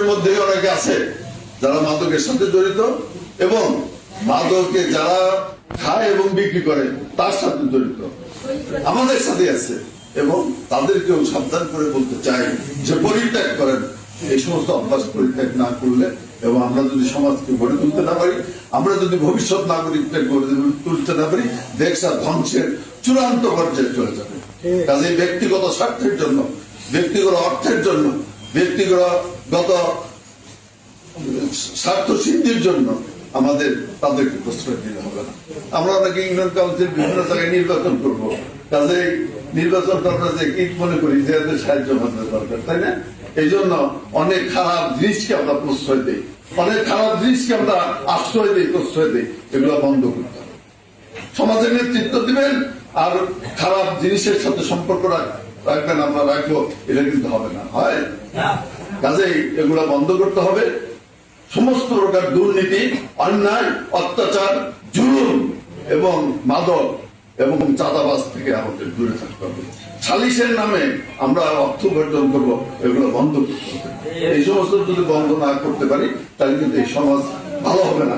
মধ্যে অনেকে আছে যারা মাদকের সাথে জড়িত এবং মাদকে যারা খায় এবং বিক্রি করে তার সাথে জড়িত আমাদের সাথে আছে এবং তাদেরকেও সাবধান করে বলতে চাই যে পরিত্যাগ করেন এই সমস্ত অভ্যাস পরিত্যাগ না করলে এবং আমরা যদি সমাজকে গড়ে তুলতে না পারি, আমরা যদি ভবিষ্যৎ নাগরিকদের গড়ে তুলতে না পারি, দেশটা ধ্বংসের চূড়ান্ত পর্যায়ে চলে যাবে। কাজে ব্যক্তিগত স্বার্থের জন্য, ব্যক্তিগত অর্থের জন্য, ব্যক্তিগত স্বার্থ সিদ্ধির জন্য আমাদের তাদেরকে প্রশ্রয় দিতে হবে না। আমরা অনেকে ইউনিয়ন কাউন্সিল বিভিন্ন জায়গায় নির্বাচন করবো, কাজে নির্বাচন আমরা যে কি মনে করি যে এদের সাহায্য আমাদের দরকার, তাই না? এই জন্য অনেক খারাপ জিনিসকে আমরা প্রশ্রয় দিই, অনেক খারাপ জিনিসকে আমরা আশ্রয় দিই, প্রশ্রয় দিই। এগুলো বন্ধ করতে হবে। সমাজের নেতৃত্ব দিবেন আর খারাপ জিনিসের সাথে সম্পর্ক রাখবেন, আমরা রাখবো, এটা কিন্তু হবে না, হয়। কাজেই এগুলো বন্ধ করতে হবে। সমস্ত প্রকার দুর্নীতি, অন্যায়, অত্যাচার, জুলুম এবং মাদক এবং চাঁদাবাজ থেকে আমাদের দূরে থাকতে হবে। সালিশের নামে আমরা অর্থ উপার্জন করবো, এগুলো বন্ধ করতে হবে। এই সমস্ত যদি বন্ধ না করতে পারি তাহলে কিন্তু এই সমাজ ভালো হবে না।